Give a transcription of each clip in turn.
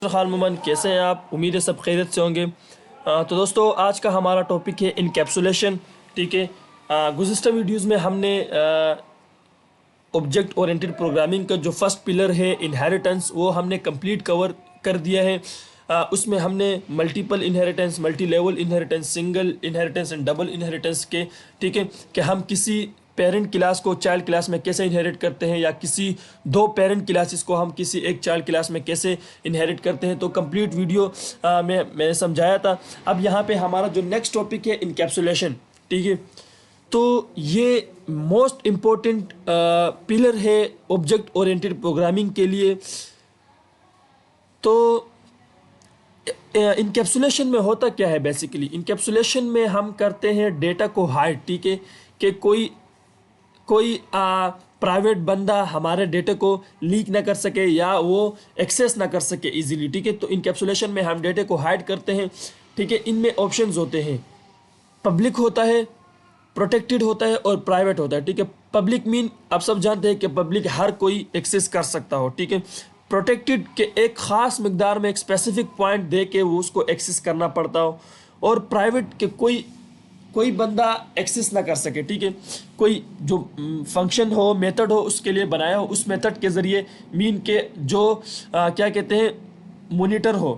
हाल मोमन, कैसे हैं आप? उम्मीद है सब खैरियत से होंगे। तो दोस्तों, आज का हमारा टॉपिक है इनकैप्सुलेशन। ठीक है। गुज़िश्ता वीडियोज़ में हमने ऑब्जेक्ट ओरिएंटेड प्रोग्रामिंग का जो फर्स्ट पिलर है इनहेरिटेंस, वो हमने कंप्लीट कवर कर दिया है। उसमें हमने multiple inheritance, multi level inheritance, single inheritance and double inheritance के, ठीक है, कि हम किसी पेरेंट क्लास को चाइल्ड क्लास में कैसे इनहेरिट करते हैं, या किसी दो पेरेंट क्लासेस को हम किसी एक चाइल्ड क्लास में कैसे इनहेरिट करते हैं। तो कंप्लीट वीडियो में मैंने समझाया था। अब यहाँ पे हमारा जो नेक्स्ट टॉपिक है इनकैप्सुलेशन। ठीक है। तो ये मोस्ट इम्पोर्टेंट पिलर है ऑब्जेक्ट ओरिएंटेड प्रोग्रामिंग के लिए। तो इनकैप्सुलेशन में होता क्या है बेसिकली? इनकैप्सुलेशन में हम करते हैं डेटा को हाइड। ठीक है, कि कोई कोई प्राइवेट बंदा हमारे डेटा को लीक ना कर सके या वो एक्सेस ना कर सके इजीली। ठीक है। तो इनकैप्सुलेशन में हम डेटा को हाइड करते हैं। ठीक है। इनमें ऑप्शंस होते हैं, पब्लिक होता है, प्रोटेक्टेड होता है और प्राइवेट होता है। ठीक है। पब्लिक मीन आप सब जानते हैं कि पब्लिक हर कोई एक्सेस कर सकता हो। ठीक है। प्रोटेक्टेड के एक ख़ास मकदार में एक स्पेसिफिक पॉइंट दे के वो उसको एक्सेस करना पड़ता हो, और प्राइवेट के कोई कोई बंदा एक्सेस ना कर सके। ठीक है। कोई जो फंक्शन हो, मेथड हो, उसके लिए बनाया हो, उस मेथड के ज़रिए मीन के जो क्या कहते हैं, मोनीटर हो,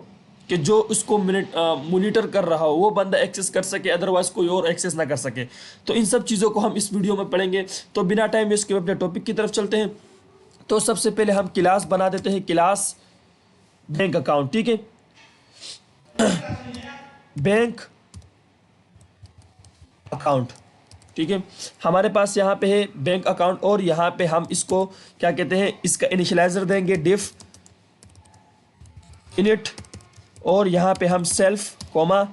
कि जो उसको मोनीटर कर रहा हो वो बंदा एक्सेस कर सके, अदरवाइज कोई और एक्सेस ना कर सके। तो इन सब चीज़ों को हम इस वीडियो में पढ़ेंगे। तो बिना टाइम वेस्ट के अपने टॉपिक की तरफ चलते हैं। तो सबसे पहले हम क्लास बना देते हैं, क्लास बैंक अकाउंट। ठीक है। Bank account. ठीक है। हमारे पास यहाँ पे है बैंक अकाउंट, और यहाँ पे हम इसको क्या कहते हैं, इसका इनिशियलाइजर देंगे डिफ इनिट, और यहाँ पे हम सेल्फ कॉमा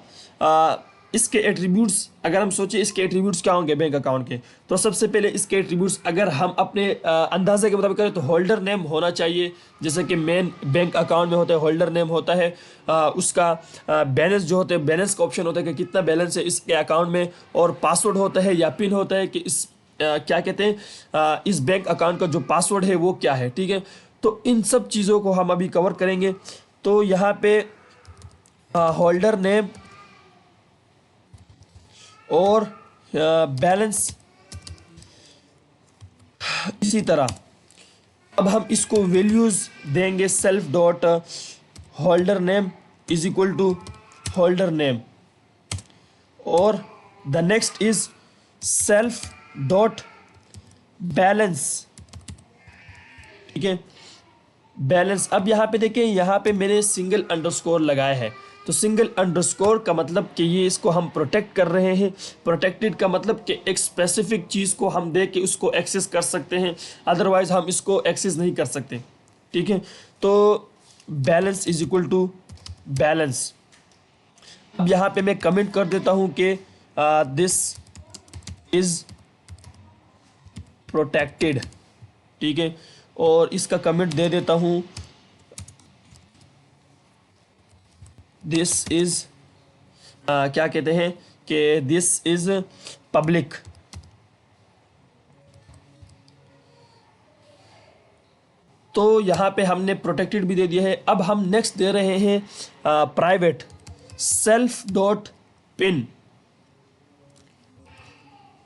इसके एट्रीब्यूट्स, अगर हम सोचें इसके एट्रीब्यूट्स क्या होंगे बैंक अकाउंट के, तो सबसे पहले इसके एट्रीब्यूट्स अगर हम अपने अंदाजे के मुताबिक करें तो होल्डर नेम होना चाहिए, जैसे कि मेन बैंक अकाउंट में होता है होल्डर नेम होता है। उसका बैलेंस जो होता है, बैलेंस का ऑप्शन होता है कि कितना बैलेंस है इसके अकाउंट में, और पासवर्ड होता है या पिन होता है कि इस क्या कहते हैं, इस बैंक अकाउंट का जो पासवर्ड है वो क्या है। ठीक है। तो इन सब चीज़ों को हम अभी कवर करेंगे। तो यहाँ पे होल्डर नेम और बैलेंस इसी तरह। अब हम इसको वैल्यूज़ देंगे, self dot holder name is equal to holder name, और the next is self dot balance. ठीक है, बैलेंस। अब यहाँ पे देखें, यहाँ पे मैंने सिंगल अंडरस्कोर लगाया है। तो सिंगल अंडरस्कोर का मतलब कि ये इसको हम प्रोटेक्ट कर रहे हैं। प्रोटेक्टेड का मतलब कि एक स्पेसिफिक चीज़ को हम दे के उसको एक्सेस कर सकते हैं, अदरवाइज हम इसको एक्सेस नहीं कर सकते। ठीक है। तो balance is equal to balance. अब यहाँ पे मैं कमेंट कर देता हूँ कि दिस इज प्रोटेक्टेड। ठीक है। और इसका कमेंट दे देता हूँ दिस इज क्या कहते हैं कि दिस इज पब्लिक। तो यहाँ पे हमने प्रोटेक्टेड भी दे दिया है। अब हम नेक्स्ट दे रहे हैं प्राइवेट, सेल्फ डॉट पिन।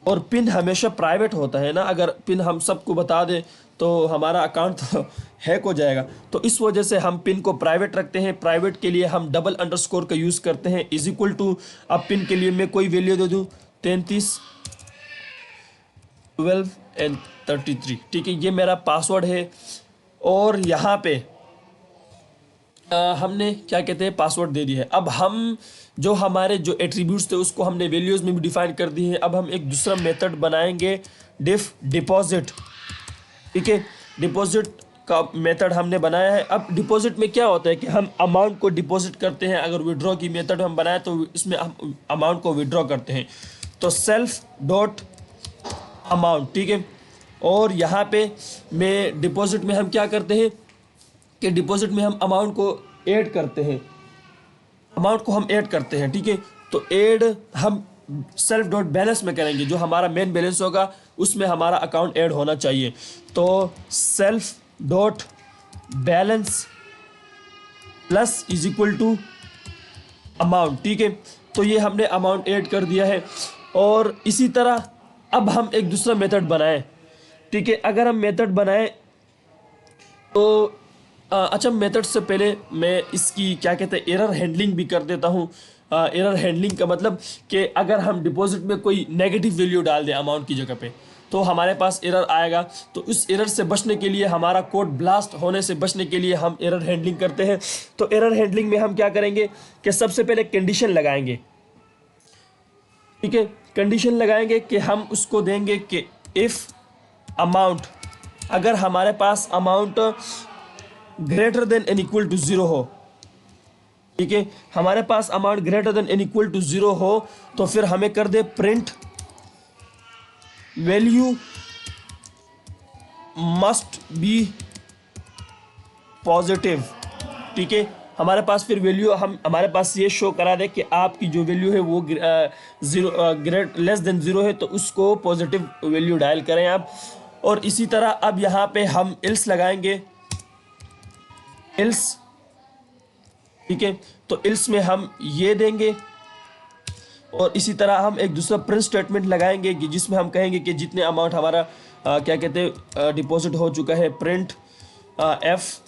और पिन हमेशा प्राइवेट होता है ना, अगर पिन हम सबको बता दें तो हमारा अकाउंट तो हैक हो जाएगा। तो इस वजह से हम पिन को प्राइवेट रखते हैं। प्राइवेट के लिए हम डबल अंडरस्कोर का यूज़ करते हैं, इज इक्वल टू, अब पिन के लिए मैं कोई वैल्यू दे दूँ 33 12 एंड 33। ठीक है, ये मेरा पासवर्ड है। और यहाँ पे हमने क्या कहते हैं, पासवर्ड दे दिया है। अब हम जो हमारे जो एट्रीब्यूट्स थे उसको हमने वैल्यूज़ में भी डिफाइन कर दी है। अब हम एक दूसरा मेथड बनाएंगे, डिफ डिपॉजिट। ठीक है, डिपॉजिट का मेथड हमने बनाया है। अब डिपॉजिट में क्या होता है कि हम अमाउंट को डिपॉजिट करते हैं। अगर विड्रॉ की मेथड हम बनाए तो इसमें हम अमाउंट को विड्रॉ करते हैं। तो सेल्फ डॉट अमाउंट। ठीक है। और यहाँ पे में डिपॉजिट में हम क्या करते हैं कि डिपॉजिट में हम अमाउंट को ऐड करते हैं, अमाउंट को हम ऐड करते हैं। ठीक है। तो ऐड हम सेल्फ डॉट बैलेंस में करेंगे, जो हमारा मेन बैलेंस होगा उसमें हमारा अकाउंट ऐड होना चाहिए। तो self dot balance plus is equal to amount, ठीक है। तो ये हमने अमाउंट ऐड कर दिया है। और इसी तरह अब हम एक दूसरा मेथड बनाएं, ठीक है। अगर हम मेथड बनाएं तो अच्छा, मेथड से पहले मैं इसकी क्या कहते हैं एरर हैंडलिंग भी कर देता हूँ। एरर हैंडलिंग का मतलब कि अगर हम डिपॉजिट में कोई नेगेटिव वैल्यू डाल दें अमाउंट की जगह पे तो हमारे पास एरर आएगा। तो उस एरर से बचने के लिए, हमारा कोड ब्लास्ट होने से बचने के लिए हम एरर हैंडलिंग करते हैं। तो एरर हैंडलिंग में हम क्या करेंगे कि सबसे पहले कंडीशन लगाएंगे, ठीक है। कंडीशन लगाएंगे कि हम उसको देंगे कि इफ़ अमाउंट, अगर हमारे पास amount greater than and equal to 0 हो, ठीक है। हमारे पास amount greater than and equal to 0 हो तो फिर हमें कर दे print value must be positive, ठीक है। हमारे पास फिर वैल्यू हमारे पास ये शो करा दे कि आपकी जो वैल्यू है वो लेस देन 0 है, तो उसको पॉजिटिव वैल्यू डायल करें आप। और इसी तरह अब यहाँ पे हम एल्स लगाएंगे, एल्स, ठीक है। तो एल्स में हम ये देंगे और इसी तरह हम एक दूसरा प्रिंट स्टेटमेंट लगाएंगे कि जिसमें हम कहेंगे कि जितने अमाउंट हमारा क्या कहते हैं डिपॉजिट हो चुका है, प्रिंट एफ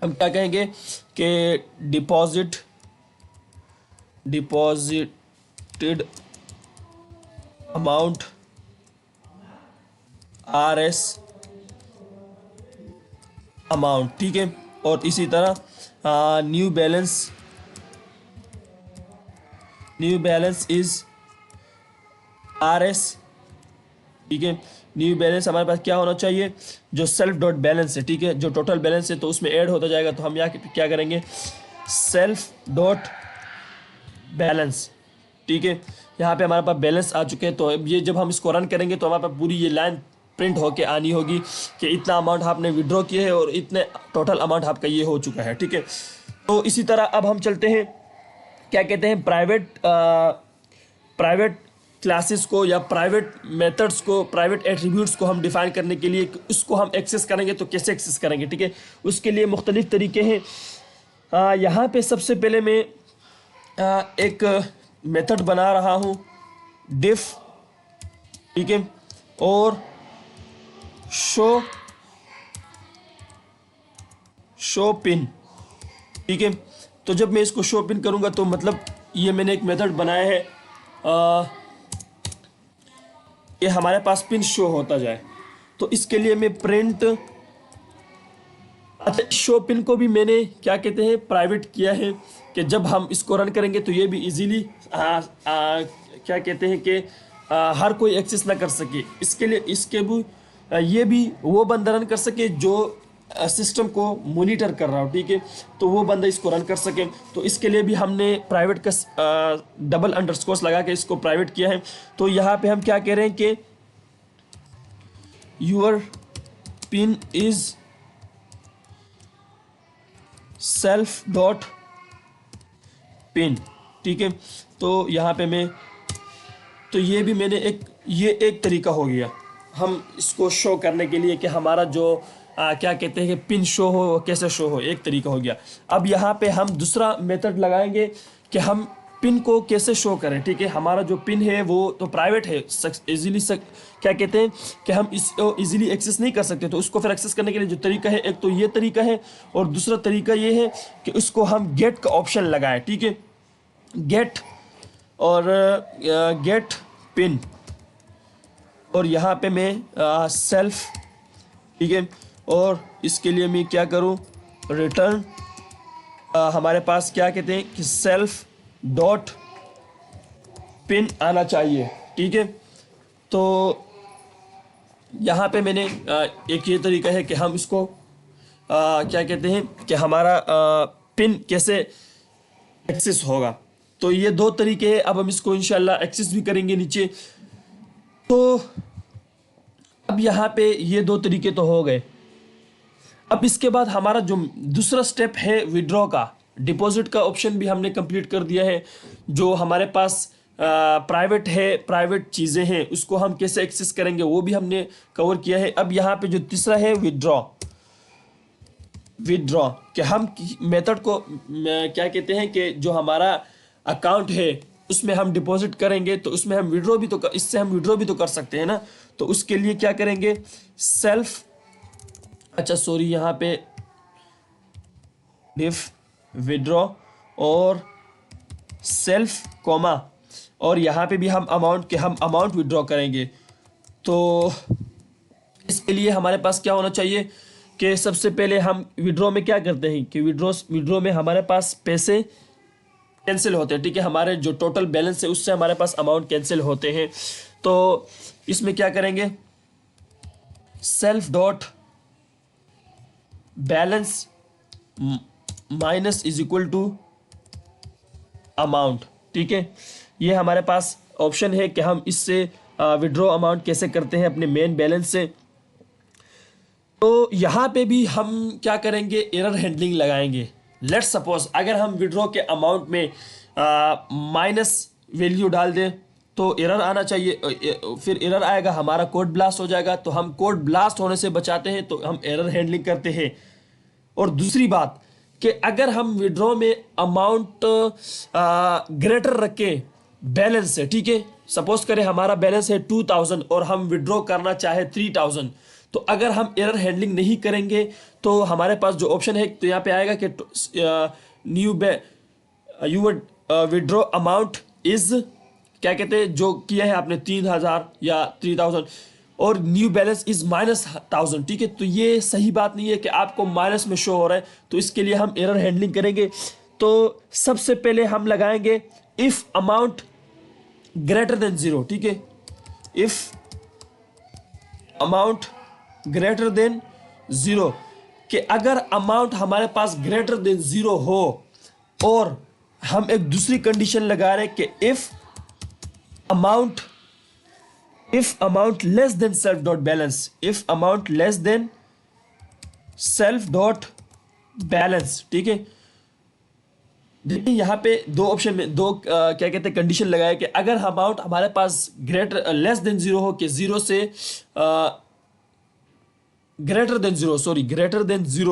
हम क्या कहेंगे कि डिपॉजिटेड अमाउंट RS अमाउंट, ठीक है। और इसी तरह न्यू बैलेंस इज RS, ठीक है। न्यू बैलेंस हमारे पास क्या होना चाहिए, जो सेल्फ डॉट बैलेंस है, ठीक है। जो टोटल बैलेंस है तो उसमें ऐड होता जाएगा। तो हम यहाँ क्या करेंगे, सेल्फ डॉट बैलेंस, ठीक है। यहाँ पे हमारे पास बैलेंस आ चुके हैं। तो अब ये जब हम इसको रन करेंगे तो हमारे पास पूरी ये लाइन प्रिंट होके आनी होगी कि इतना अमाउंट आपने विड्रॉ किए है और इतने टोटल अमाउंट आपका ये हो चुका है, ठीक है। तो इसी तरह अब हम चलते हैं क्या कहते हैं प्राइवेट क्लासेस को या प्राइवेट मेथड्स को, प्राइवेट एट्रीब्यूट्स को हम डिफाइन करने के लिए उसको हम एक्सेस करेंगे तो कैसे एक्सेस करेंगे, ठीक है। उसके लिए मुख्तलिफ तरीके हैं। यहाँ पे सबसे पहले मैं एक मेथड बना रहा हूँ डिफ, ठीक है, और शो पिन, ठीक है। तो जब मैं इसको शो पिन करूँगा तो मतलब ये मैंने एक मेथड बनाया है कि हमारे पास पिन शो होता जाए। तो इसके लिए मैं प्रिंट, अच्छा, शो पिन को भी मैंने क्या कहते हैं प्राइवेट किया है कि जब हम इसको रन करेंगे तो ये भी इजीली क्या कहते हैं कि हर कोई एक्सेस ना कर सके। इसके लिए इसके भी ये भी वो बंदा रन कर सके जो सिस्टम को मॉनिटर कर रहा हो, ठीक है। तो वो बंदा इसको रन कर सके। तो इसके लिए भी हमने प्राइवेट का डबल अंडरस्कोर्स लगा के इसको प्राइवेट किया है। तो यहाँ पे हम क्या कह रहे हैं कि your pin is self dot pin, ठीक है। तो यहाँ पे मैं, तो ये भी मैंने एक तरीका हो गया हम इसको शो करने के लिए कि हमारा जो क्या कहते हैं कि पिन शो हो, कैसे शो हो, एक तरीका हो गया। अब यहाँ पे हम दूसरा मेथड लगाएंगे कि हम पिन को कैसे शो करें, ठीक है। हमारा जो पिन है वो तो प्राइवेट है, इजीली क्या कहते हैं कि हम इसको इजीली एक्सेस नहीं कर सकते। तो उसको फिर एक्सेस करने के लिए जो तरीका है, एक तो ये तरीका है और दूसरा तरीका ये है कि उसको हम गेट का ऑप्शन लगाएं, ठीक है। गेट और गेट पिन, और यहाँ पे मैं सेल्फ, ठीक है। और इसके लिए मैं क्या करूँ, रिटर्न हमारे पास क्या कहते हैं कि सेल्फ डॉट पिन आना चाहिए, ठीक है। तो यहाँ पे मैंने एक ये तरीका है कि हम इसको क्या कहते हैं कि हमारा पिन कैसे एक्सेस होगा। तो ये दो तरीके हैं। अब हम इसको इंशाल्लाह एक्सेस भी करेंगे नीचे। तो अब यहाँ पे ये दो तरीके तो हो गए। अब इसके बाद हमारा जो दूसरा स्टेप है विड्रॉ का, डिपॉजिट का ऑप्शन भी हमने कंप्लीट कर दिया है। जो हमारे पास प्राइवेट है, प्राइवेट चीज़ें हैं, उसको हम कैसे एक्सेस करेंगे वो भी हमने कवर किया है। अब यहाँ पे जो तीसरा है विदड्रॉ, विदड्रॉ कि हम मेथड को क्या कहते हैं कि जो हमारा अकाउंट है उसमें हम डिपॉजिट करेंगे तो उसमें हम विड्रॉ भी तो इससे हम विड्रॉ भी तो कर सकते हैं ना। तो उसके लिए क्या करेंगे, सेल्फ, अच्छा सॉरी यहाँ पे डिफ विड्रॉ और सेल्फ कॉमा, और यहाँ पे भी हम अमाउंट के हम अमाउंट विड्रॉ करेंगे। तो इसके लिए हमारे पास क्या होना चाहिए कि सबसे पहले हम विड्रॉ में क्या करते हैं कि विड्रॉ में हमारे पास पैसे कैंसिल होते हैं, ठीक है, हमारे जो टोटल बैलेंस है उससे हमारे पास अमाउंट कैंसिल होते हैं। तो इसमें क्या करेंगे, self dot balance minus is equal to amount, ठीक है। ये हमारे पास ऑप्शन है कि हम इससे विड्रॉ अमाउंट कैसे करते हैं अपने मेन बैलेंस से। तो यहाँ पे भी हम क्या करेंगे, एरर हैंडलिंग लगाएंगे। लेट्स सपोज अगर हम विड्रॉ के अमाउंट में माइनस वैल्यू डाल दें तो एरर आना चाहिए, फिर एरर आएगा, हमारा कोड ब्लास्ट हो जाएगा। तो हम कोड ब्लास्ट होने से बचाते हैं तो हम एरर हैंडलिंग करते हैं। और दूसरी बात कि अगर हम विड्रॉ में अमाउंट ग्रेटर रखें बैलेंस से, ठीक है, सपोज करें हमारा बैलेंस है 2000 और हम विड्रॉ करना चाहे 3000, तो अगर हम एरर हैंडलिंग नहीं करेंगे तो हमारे पास जो ऑप्शन है तो यहाँ पे आएगा कि new you would withdraw amount is, क्या कहते हैं, जो किया है आपने 3000 या 3000 और न्यू बैलेंस इज -1000, ठीक है। तो ये सही बात नहीं है कि आपको माइनस में शो हो रहा है, तो इसके लिए हम एरर हैंडलिंग करेंगे। तो सबसे पहले हम लगाएंगे इफ अमाउंट ग्रेटर देन 0, ठीक है, इफ अमाउंट ग्रेटर देन 0 कि अगर अमाउंट हमारे पास ग्रेटर देन 0 हो और हम एक दूसरी कंडीशन लगा रहे हैं कि if amount less than self dot balance, if amount less than self dot balance, ठीक है। देखिए यहाँ पे दो ऑप्शन में दो क्या कहते हैं कंडीशन लगाया कि अगर अमाउंट हमारे पास ग्रेटर लेस देन 0 हो कि 0 से ग्रेटर देन 0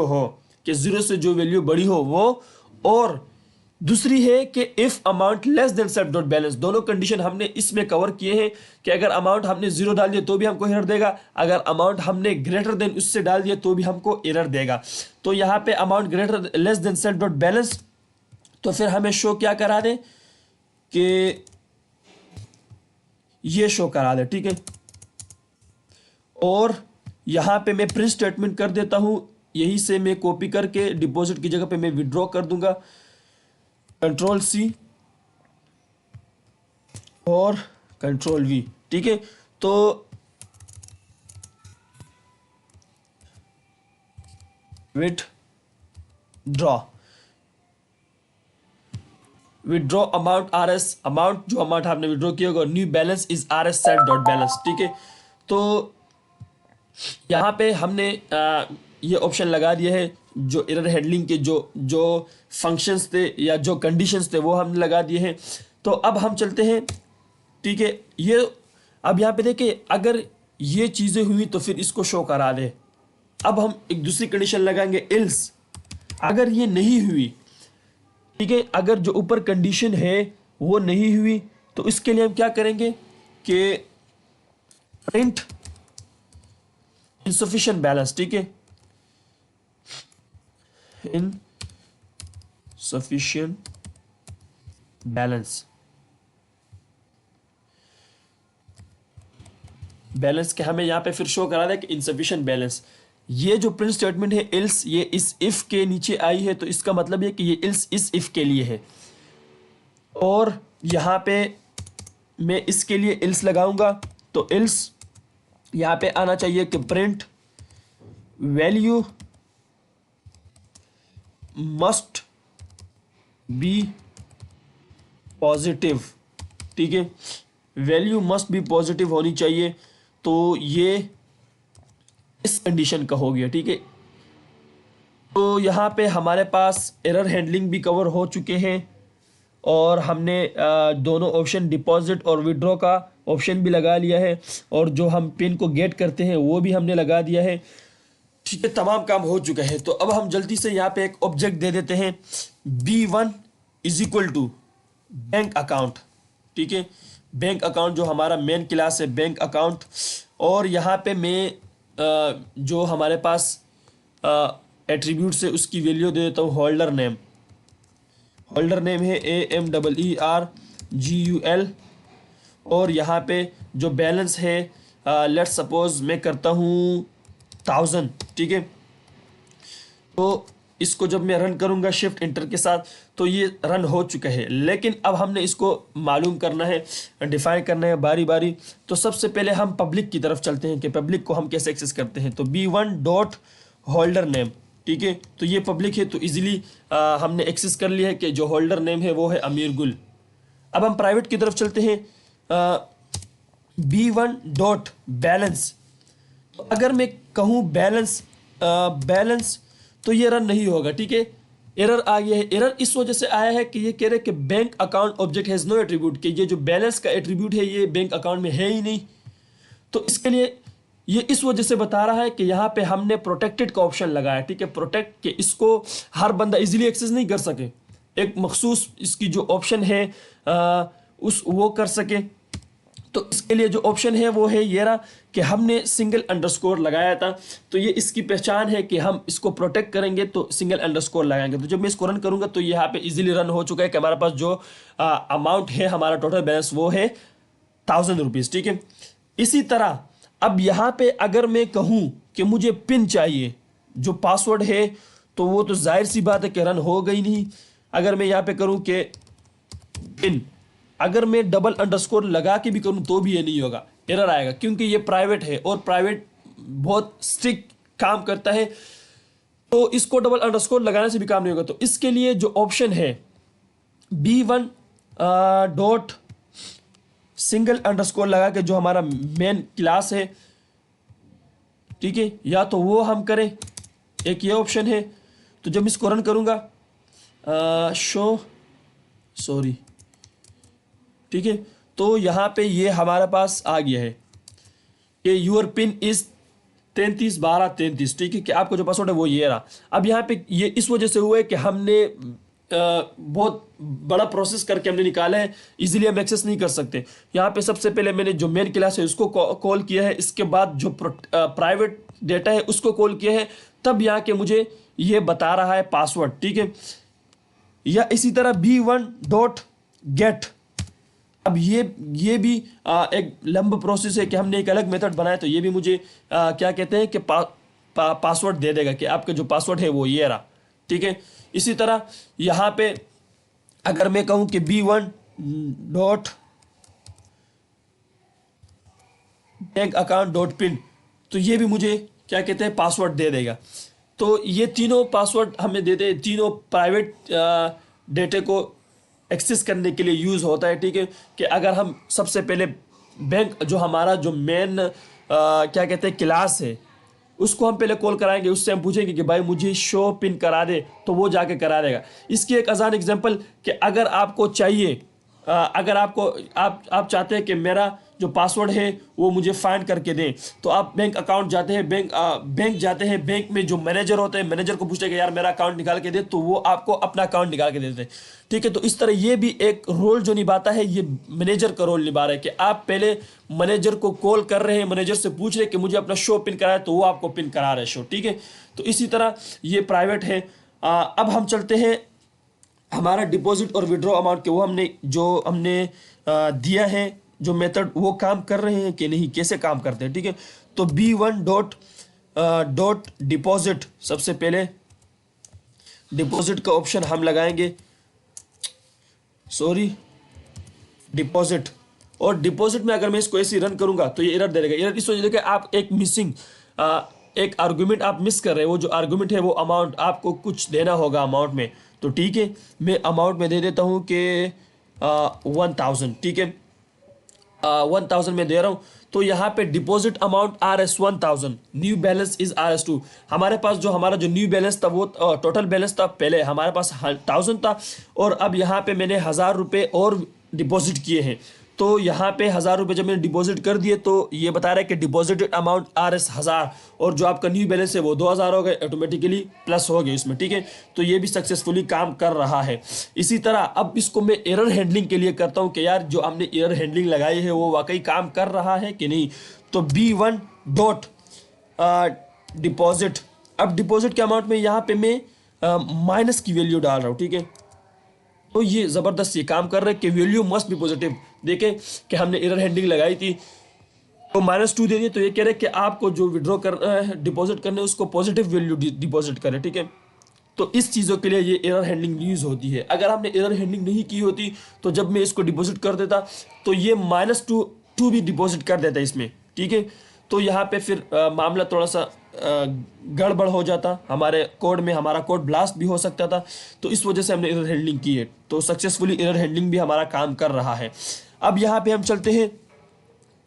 हो कि 0 से जो वैल्यू बड़ी हो वो, और दूसरी है कि if amount less than self dot balance. दोनों कंडीशन हमने इसमें कवर किए हैं कि अगर अमाउंट हमने 0 डाल दिया तो भी हमको एरर देगा, अगर अमाउंट हमने ग्रेटर देन उससे डाल दिया तो भी हमको एरर देगा। तो यहाँ पे amount greater less than self dot balance, तो फिर हमें शो क्या करा दे कि ये शो करा दे, ठीक है। और यहाँ पे मैं प्रिंट स्टेटमेंट कर देता हूँ, यही से मैं कॉपी करके डिपॉजिट की जगह पे मैं विड्रॉ कर दूंगा, Ctrl+C और Ctrl+V, ठीक है। तो विड्रॉ अमाउंट RS, अमाउंट जो अमाउंट आपने विड्रॉ किया होगा, new balance is RS self dot balance, ठीक है। तो यहाँ पे हमने ये ऑप्शन लगा दिया है, जो एरर हैंडलिंग के जो फंक्शंस थे या जो कंडीशंस थे वो हमने लगा दिए हैं। तो अब हम चलते हैं, ठीक है। ये अब यहाँ पे देखिए अगर ये चीज़ें हुई तो फिर इसको शो करा दे। अब हम एक दूसरी कंडीशन लगाएंगे, एल्स अगर ये नहीं हुई, ठीक है, अगर जो ऊपर कंडीशन है वो नहीं हुई तो इसके लिए हम क्या करेंगे कि प्रिंट इनसफिशिएंट बैलेंस, ठीक है, इनसफिशिएंट बैलेंस के हमें यहां पे फिर शो करा दे कि इनसफिशिएंट बैलेंस। ये जो प्रिंट स्टेटमेंट है एल्स, ये इस इफ के नीचे आई है तो इसका मतलब ये कि ये एल्स इस इफ के लिए है, और यहां पे मैं इसके लिए एल्स लगाऊंगा तो एल्स यहां पे आना चाहिए कि print value must be positive, ठीक है, वैल्यू मस्ट बी पॉजिटिव होनी चाहिए। तो ये इस कंडीशन का हो गया, ठीक है। तो यहाँ पे हमारे पास एरर हैंडलिंग भी कवर हो चुके हैं और हमने दोनों ऑप्शन डिपॉजिट और विड्रॉ का ऑप्शन भी लगा लिया है, और जो हम पिन को गेट करते हैं वो भी हमने लगा दिया है। ठीक है, तमाम काम हो चुका है। तो अब हम जल्दी से यहाँ पे एक ऑब्जेक्ट दे देते हैं, B1 is equal to bank account. ठीक है, बैंक अकाउंट जो हमारा मेन क्लास है, बैंक अकाउंट। और यहाँ पे मैं जो हमारे पास एट्रीब्यूट से उसकी वैल्यू दे देता हूँ होल्डर नेम। होल्डर नेम है AMERGUL। और यहाँ पे जो बैलेंस है, लेट्स सपोज मैं करता हूँ 1000। ठीक है, तो इसको जब मैं रन करूँगा शिफ्ट इंटर के साथ तो ये रन हो चुका है। लेकिन अब हमने इसको मालूम करना है, डिफाइन करना है बारी बारी। तो सबसे पहले हम पब्लिक की तरफ चलते हैं कि पब्लिक को हम कैसे एक्सेस करते हैं। तो B1 डॉट होल्डर नेम। ठीक है, तो ये पब्लिक है, तो इजीली हमने एक्सेस कर लिया है कि जो होल्डर नेम है वो है अमीर गुल। अब हम प्राइवेट की तरफ चलते हैं, B1 डॉट बैलेंस। अगर मैं कहूँ बैलेंस तो ये रन नहीं होगा। ठीक है, एरर आ गया है। एरर इस वजह से आया है कि ये कह रहे हैं कि bank account object has no attribute, कि ये जो बैलेंस का एट्रीब्यूट है ये बैंक अकाउंट में है ही नहीं। तो इसके लिए ये इस वजह से बता रहा है कि यहाँ पे हमने प्रोटेक्टेड का ऑप्शन लगाया। ठीक है, प्रोटेक्ट, कि इसको हर बंदा इजीली एक्सेस नहीं कर सके, एक मखसूस इसकी जो ऑप्शन है वो कर सके। तो इसके लिए जो ऑप्शन है वो है ये रहा कि हमने सिंगल अंडरस्कोर लगाया था। तो ये इसकी पहचान है कि हम इसको प्रोटेक्ट करेंगे तो सिंगल अंडरस्कोर लगाएंगे। तो जब मैं इसको रन करूंगा तो यहाँ पे इजीली रन हो चुका है कि हमारे पास जो अमाउंट है, हमारा टोटल बैलेंस वो है 1000 रुपीज़। ठीक है, इसी तरह अब यहाँ पे अगर मैं कहूँ कि मुझे पिन चाहिए, जो पासवर्ड है, तो वो तो जाहिर सी बात है कि रन हो गई नहीं। अगर मैं यहाँ पे करूँ कि पिन, अगर मैं डबल अंडरस्कोर लगा के भी करूँ तो भी ये नहीं होगा, एरर आएगा, क्योंकि ये प्राइवेट है और प्राइवेट बहुत स्ट्रिक्ट काम करता है। तो इसको डबल अंडरस्कोर लगाने से भी काम नहीं होगा। तो इसके लिए जो ऑप्शन है B1 डॉट सिंगल अंडरस्कोर लगा के, जो हमारा मेन क्लास है, ठीक है, या तो वो हम करें, एक ये ऑप्शन है। तो जब इसको रन करूँगा सॉरी, ठीक है, तो यहाँ पे ये हमारे पास आ गया है कि यूर पिन इज 331233। ठीक है, कि आपको जो पासवर्ड है वो ये रहा। अब यहाँ पे ये इस वजह से हुआ है कि हमने बहुत बड़ा प्रोसेस करके हमने निकाला है, इजीली हम एक्सेस नहीं कर सकते। यहाँ पे सबसे पहले मैंने जो मेन क्लास है उसको कॉल किया है, इसके बाद जो प्राइवेट डेटा है उसको कॉल किया है, तब यहाँ के मुझे ये बता रहा है पासवर्ड। ठीक है, या इसी तरह B1 डॉट गेट। अब ये भी एक लंबा प्रोसेस है कि हमने एक अलग मेथड बनाया, तो ये भी मुझे क्या कहते हैं कि पासवर्ड दे देगा कि आपका जो पासवर्ड है वो ये रहा। ठीक है, इसी तरह यहाँ पे अगर मैं कहूँ कि B1 dot bank account dot pin, तो ये भी मुझे क्या कहते हैं पासवर्ड दे देगा। तो ये तीनों पासवर्ड हमें देते हैं, तीनों प्राइवेट डेटा को एक्सेस करने के लिए यूज़ होता है। ठीक है, कि अगर हम सबसे पहले बैंक, जो हमारा जो मेन क्या कहते हैं क्लास है, उसको हम पहले कॉल कराएंगे, उससे हम पूछेंगे कि भाई मुझे शो पिन करा दे, तो वो जाके करा देगा। इसकी एक आसान एग्जांपल कि अगर आपको चाहिए, अगर आप चाहते हैं कि मेरा जो पासवर्ड है वो मुझे फाइंड करके दें, तो आप बैंक अकाउंट जाते हैं, बैंक जाते हैं, बैंक में जो मैनेजर होते हैं, मैनेजर को पूछते हैं कि यार मेरा अकाउंट निकाल के दे, तो वो आपको अपना अकाउंट निकाल के देते हैं। ठीक है, तो इस तरह ये भी एक रोल जो निभाता है, ये मैनेजर का रोल निभा रहा है कि आप पहले मैनेजर को कॉल कर रहे हैं, मैनेजर से पूछ रहे हैं कि मुझे अपना शो पिन कराए, तो वो आपको पिन करा रहे शो। ठीक है, तो इसी तरह ये प्राइवेट है। अब हम चलते हैं हमारा डिपॉजिट और विड्रॉ अमाउंट के, वो हमने दिया है जो मेथड, वो काम कर रहे हैं कि नहीं, कैसे काम करते हैं। ठीक है, तो B1 डॉट डिपॉजिट, सबसे पहले डिपॉजिट का ऑप्शन हम लगाएंगे, डिपॉजिट। और डिपॉजिट में अगर मैं इसको ऐसे रन करूंगा तो ये एरर दे देगा। एरर इस वजह से कि आप एक एक आर्गुमेंट आप मिस कर रहे हैं। वो जो आर्गुमेंट है वो अमाउंट, आपको कुछ देना होगा अमाउंट में। तो ठीक है, मैं अमाउंट में दे देता हूँ कि 1000। ठीक है, 1000 में दे रहा हूँ। तो यहाँ पे deposit amount RS1000, new balance is RS2। हमारे पास जो हमारा जो न्यू बैलेंस था वो टोटल बैलेंस था, पहले हमारे पास 1000 था और अब यहाँ पे मैंने 1000 रुपये और डिपॉजिट किए हैं। तो यहाँ पे 1000 रुपये जब मैंने डिपॉजिट कर दिए तो ये बता रहा है कि डिपॉजिटेड अमाउंट RS1000 और जो आपका न्यू बैलेंस है वो 2000 हो गए, ऑटोमेटिकली प्लस हो गए इसमें, ठीक है। तो ये भी सक्सेसफुली काम कर रहा है। इसी तरह अब इसको मैं एरर हैंडलिंग के लिए करता हूँ कि यार जो हमने एरर हैंडलिंग लगाई है वो वाकई काम कर रहा है कि नहीं। तो B1 डॉट डिपॉजिट, अब डिपॉजिट के अमाउंट में यहाँ पे मैं माइनस की वैल्यू डाल रहा हूँ, ठीक है। तो ये ज़बरदस्त ये काम कर रहा है कि वैल्यू मस्ट बी पॉजिटिव। देखें कि हमने एरर हैंडलिंग लगाई थी तो -2 दे दिए, तो ये कह रहे हैं कि आपको जो विड्रॉ करना है, डिपॉजिट करना है, उसको पॉजिटिव वैल्यू डिपॉजिट करें, ठीक है। तो इस चीज़ों के लिए ये एरर हैंडलिंग यूज़ होती है। अगर हमने एरर हैंडलिंग नहीं की होती तो जब मैं इसको डिपॉजिट कर देता तो ये -2 भी डिपॉजिट कर देता इसमें, ठीक है। तो यहाँ पे फिर मामला थोड़ा सा गड़बड़ हो जाता, हमारे कोड में हमारा कोड ब्लास्ट भी हो सकता था। तो इस वजह से हमने एरर हैंडलिंग की है। तो सक्सेसफुली एरर हैंडलिंग भी हमारा काम कर रहा है। अब यहाँ पे हम चलते हैं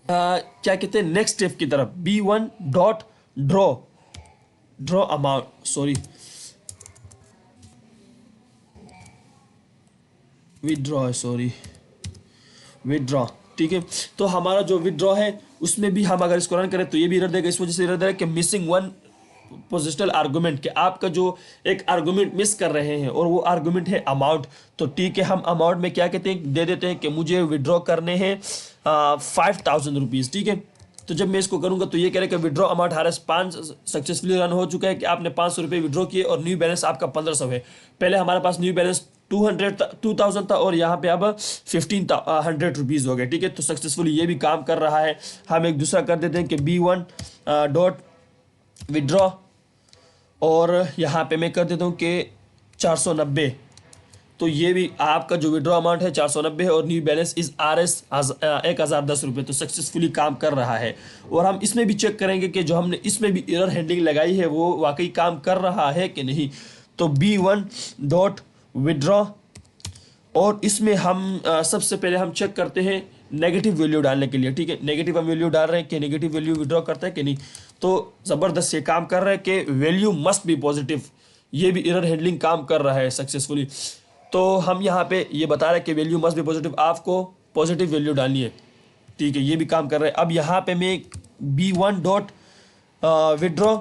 क्या कहते हैं नेक्स्ट स्टेप की तरफ। B1 dot draw amount, sorry withdraw है, सॉरी विदड्रॉ, ठीक है। तो हमारा जो विदड्रॉ है उसमें भी हम अगर इसको रन करें तो ये भी एरर देगा। इस वजह से एरर देगा कि मिसिंग वन पोजिशनल आर्गूमेंट, कि आपका जो एक आर्गूमेंट मिस कर रहे हैं और वो आर्गूमेंट है अमाउंट। तो ठीक है, हम अमाउंट में क्या कहते हैं, दे देते हैं कि मुझे विड्रॉ करने हैं 5000 रुपीज़, ठीक है। तो जब मैं इसको करूंगा तो ये कह रहे हैं कि withdraw amount RS5 successfully run हो चुका है, कि आपने 500 रुपये विड्रॉ किए और न्यू बैलेंस आपका 1500 है। पहले हमारे पास न्यू बैलेंस 2000 था और यहाँ पे अब 1500 रुपीज़ हो गए, ठीक है। तो सक्सेसफुली ये भी काम कर रहा है। हम एक दूसरा कर देते हैं कि B1 डॉट विड्रॉ और यहाँ पे मैं कर देता हूँ कि 490। तो ये भी आपका जो विड्रॉ अमाउंट है 490 है और न्यू बैलेंस इज RS 1010 रुपये। तो सक्सेसफुली काम कर रहा है। और हम इसमें भी चेक करेंगे कि जो हमने इसमें भी एरर हैंडलिंग लगाई है वो वाकई काम कर रहा है कि नहीं। तो B1 डॉट विड्रॉ और इसमें हम सबसे पहले हम चेक करते हैं नेगेटिव वैल्यू डालने के लिए, ठीक है। नेगेटिव हम वैल्यू डाल रहे हैं कि नेगेटिव वैल्यू विड्रॉ करता है कि नहीं। तो ज़बरदस्त ये काम कर रहा है कि वैल्यू मस्ट बी पॉजिटिव। ये भी एरर हैंडलिंग काम कर रहा है सक्सेसफुली। तो हम यहाँ पे ये बता रहे हैं कि वैल्यू मस्ट बी पॉजिटिव, आपको पॉजिटिव वैल्यू डालनी है, ठीक है। ये भी काम कर रहा है। अब यहाँ पे मैं B1 डॉट विड्रॉ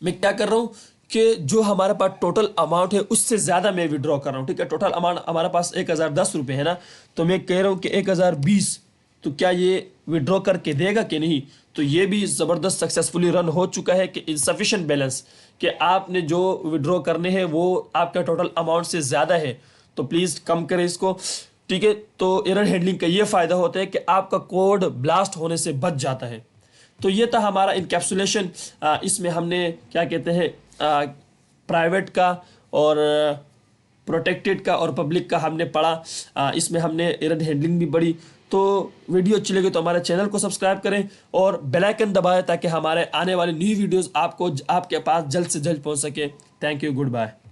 मैं क्या कर रहा हूँ कि जो हमारे पास टोटल अमाउंट है उससे ज़्यादा मैं विड्रॉ कर रहा हूँ, ठीक है। टोटल अमाउंट हमारे पास 1010 रुपये है ना, तो मैं कह रहा हूँ कि 1020। तो क्या ये विड्रॉ करके देगा कि नहीं। तो ये भी ज़बरदस्त सक्सेसफुली रन हो चुका है कि इनसफिशेंट बैलेंस, कि आपने जो विड्रॉ करने हैं वो आपका टोटल अमाउंट से ज़्यादा है, तो प्लीज़ कम करें इसको, ठीक है। तो एरर हैंडलिंग का ये फ़ायदा होता है कि आपका कोड ब्लास्ट होने से बच जाता है। तो ये था हमारा इनकैप्सुलेशन। इसमें हमने क्या कहते हैं प्राइवेट का और प्रोटेक्टेड का और पब्लिक का हमने पढ़ा। इसमें हमने एरर हैंडलिंग भी पढ़ी। तो वीडियो अच्छी लगे तो हमारे चैनल को सब्सक्राइब करें और बेल आइकन दबाएं ताकि हमारे आने वाले न्यू वीडियोस आपको आपके पास जल्द से जल्द पहुंच सके। Thank you, good bye.